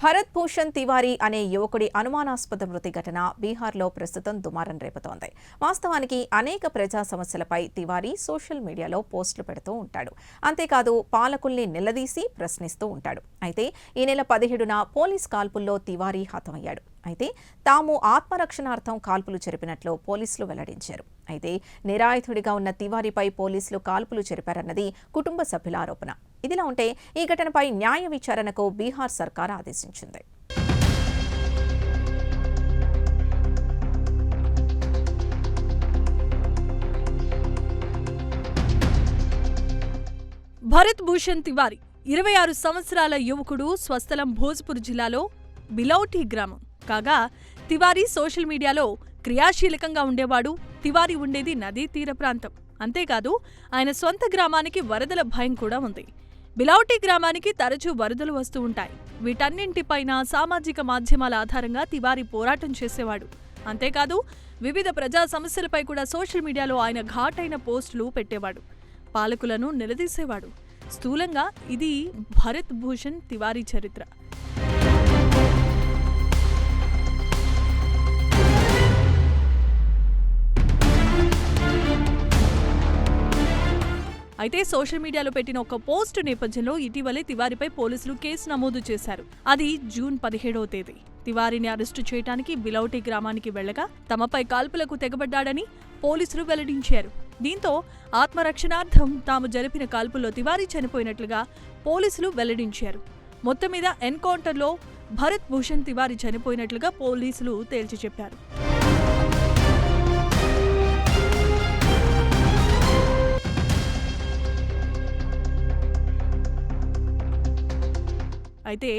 భరత్ భూషణ్ తివారీ అనే యువకుడి అనుమానాస్పద మృతి ఘటన బీహార్లో ప్రస్తుతం దుమారం రేపుతోంది. వాస్తవానికి అనేక ప్రజా సమస్యలపై తివారీ సోషల్ మీడియాలో పోస్టులు పెడుతూ ఉంటాడు. అంతేకాదు పాలకుల్ని నిలదీసి ప్రశ్నిస్తూ ఉంటాడు. అయితే ఈ నెల 17న పోలీస్ కాల్పుల్లో తివారీ హతమయ్యాడు. అయితే తాము ఆత్మరక్షణార్థం కాల్పులు జరిపినట్లు పోలీసులు వెల్లడించారు. అయితే నిరాయుధుడిగా ఉన్న తివారీపై పోలీసులు కాల్పులు జరిపారన్నది కుటుంబ సభ్యుల ఆరోపణ. ఇదిలా ఉంటే ఈ ఘటనపై న్యాయ విచారణకు బీహార్ సర్కార్ ఆదేశించింది. భరత్ భూషణ్ తివారీ 26 సంవత్సరాల యువకుడు. స్వస్థలం భోజ్పూర్ జిల్లాలో బిలౌటీ గ్రామం కాగా తివారీ సోషల్ మీడియాలో క్రియాశీలకంగా ఉండేవాడు. తివారీ ఉండేది నదీ తీర ప్రాంతం. అంతేకాదు ఆయన సొంత గ్రామానికి వరదల భయం కూడా ఉంది. బిలౌటీ గ్రామానికి తరచూ వరదలు వస్తూ ఉంటాయి. వీటన్నింటిపైన సామాజిక మాధ్యమాల ఆధారంగా తివారీ పోరాటం చేసేవాడు. అంతేకాదు వివిధ ప్రజా సమస్యలపై కూడా సోషల్ మీడియాలో ఆయన ఘాటైన పోస్టులు పెట్టేవాడు. పాలకులను నిలదీసేవాడు. స్థూలంగా ఇది భరత్ భూషణ్ తివారీ చరిత్ర. అయితే సోషల్ మీడియాలో పెట్టిన ఒక పోస్ట్ నేపథ్యంలో ఇటీవలే తివారీపై పోలీసులు కేసు నమోదు చేశారు. అది జూన్ 17వ తేదీ. తివారీని అరెస్టు చేయడానికి బిలౌటీ గ్రామానికి వెళ్లగా తమపై కాల్పులకు తెగబడ్డాడని పోలీసులు వెల్లడించారు. దీంతో ఆత్మరక్షణార్థం తాము జరిపిన కాల్పుల్లో తివారీ చనిపోయినట్లుగా పోలీసులు వెల్లడించారు. మొత్తం మీద ఎన్కౌంటర్లో భరత్ భూషణ్ తివారీ చనిపోయినట్లుగా పోలీసులు తేల్చి చెప్పారు. అయితే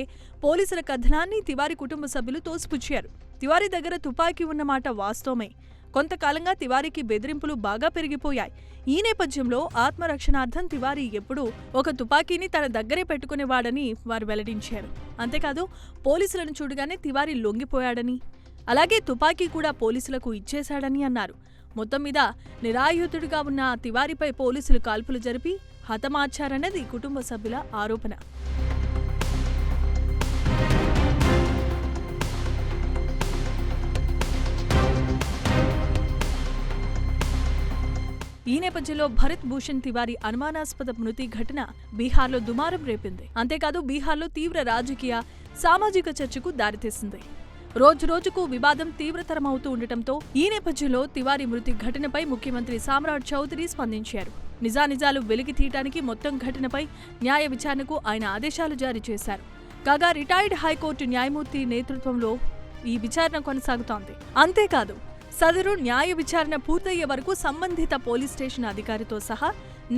పోలీసుల కథనాన్ని తివారీ కుటుంబ సభ్యులు తోసిపుచ్చారు. తివారీ దగ్గర తుపాకీ ఉన్నమాట వాస్తవమే. కొంతకాలంగా తివారీకి బెదిరింపులు బాగా పెరిగిపోయాయి. ఈ నేపథ్యంలో ఆత్మరక్షణార్థం తివారీ ఎప్పుడూ ఒక తుపాకీని తన దగ్గరే పెట్టుకునేవాడని వారు వెల్లడించారు. అంతేకాదు పోలీసులను చూడగానే తివారీ లొంగిపోయాడని, అలాగే తుపాకీ కూడా పోలీసులకు ఇచ్చేశాడని అన్నారు. మొత్తం మీద నిరాయుధుడిగా ఉన్న తివారీపై పోలీసులు కాల్పులు జరిపి హతమార్చారన్నది కుటుంబ సభ్యుల ఆరోపణ. ఈ నేపథ్యంలో భరత్ భూషణ్ తివారీ అనుమానాస్పద మృతి ఘటన బీహార్లో దుమారం రేపింది. అంతేకాదు బీహార్లో తీవ్ర రాజకీయ, సామాజిక చర్చకు దారితీసింది. రోజురోజుకు వివాదం తీవ్రతరమవుతూ ఉండటంతో ఈ నేపథ్యంలో తివారీ మృతి ఘటనపై ముఖ్యమంత్రి సామ్రాట్ చౌదరి స్పందించారు. నిజానిజాలు వెలికి తీయడానికి మొత్తం ఘటనపై న్యాయ విచారణకు ఆయన ఆదేశాలు జారీ చేశారు. కాగా రిటైర్డ్ హైకోర్టు న్యాయమూర్తి నేతృత్వంలో ఈ విచారణ కొనసాగుతోంది. అంతేకాదు సదరు న్యాయ విచారణ పూర్తయ్యే వరకు సంబంధిత పోలీస్ స్టేషన్ అధికారితో సహా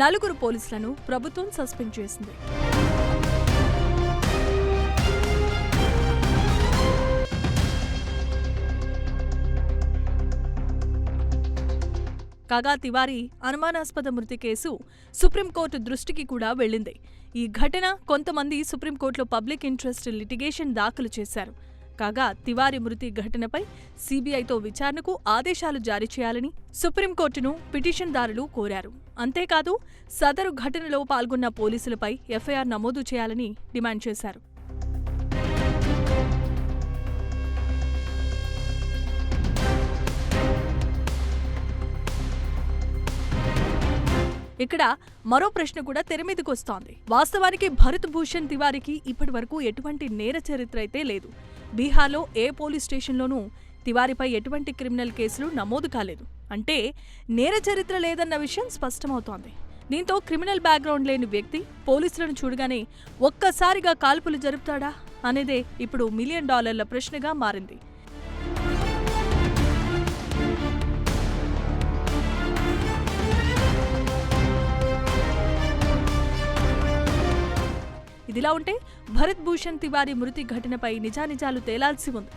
4 పోలీసులను ప్రభుత్వం సస్పెండ్ చేసింది. కాగా తివారీ అనుమానాస్పద మృతి కేసు సుప్రీంకోర్టు దృష్టికి కూడా వెళ్లింది. ఈ ఘటన కొంతమంది సుప్రీంకోర్టులో పబ్లిక్ ఇంట్రెస్ట్ లిటిగేషన్ దాఖలు చేశారు. కాగా తివారీ మృతి ఘటనపై సీబీఐతో విచారణకు ఆదేశాలు జారీ చేయాలని సుప్రీంకోర్టును పిటిషన్దారులు కోరారు. అంతేకాదు సదరు ఘటనలో పాల్గొన్న పోలీసులపై ఎఫ్ఐఆర్ నమోదు చేయాలని డిమాండ్ చేశారు. ఇక్కడ మరో ప్రశ్న కూడా తెరమీదకొస్తోంది. వాస్తవానికి భరత్ భూషణ్ తివారీకి ఇప్పటి వరకు ఎటువంటి నేర చరిత్ర అయితే లేదు. బీహార్లో ఏ పోలీస్ స్టేషన్లోనూ తివారీపై ఎటువంటి క్రిమినల్ కేసులు నమోదు కాలేదు. అంటే నేర చరిత్ర లేదన్న విషయం స్పష్టమవుతోంది. దీంతో క్రిమినల్ బ్యాక్గ్రౌండ్ లేని వ్యక్తి పోలీసులను చూడగానే ఒక్కసారిగా కాల్పులు జరుపుతాడా అనేదే ఇప్పుడు $1 మిలియన్ ప్రశ్నగా మారింది. ఇదిలా ఉంటే భరత్ భూషణ్ తివారీ మృతి ఘటనపై నిజానిజాలు తేలాల్సి ఉంది.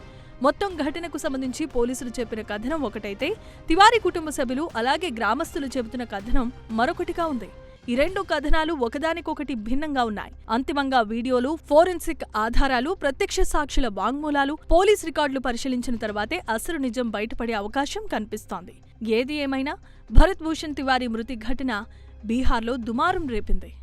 మొత్తం ఘటనకు సంబంధించి పోలీసులు చెప్పిన కథనం ఒకటైతే తివారీ కుటుంబ సభ్యులు అలాగే గ్రామస్తులు చెబుతున్న కథనం మరొకటిగా ఉంది. ఈ 2 కథనాలు ఒకదానికొకటి భిన్నంగా ఉన్నాయి. అంతిమంగా వీడియోలు, ఫోరెన్సిక్ ఆధారాలు, ప్రత్యక్ష సాక్షుల వాంగ్మూలాలు, పోలీస్ రికార్డులు పరిశీలించిన తర్వాతే అసలు నిజం బయటపడే అవకాశం కనిపిస్తోంది. ఏది ఏమైనా భరత్ భూషణ్ తివారీ మృతి ఘటన బీహార్లో దుమారం రేపింది.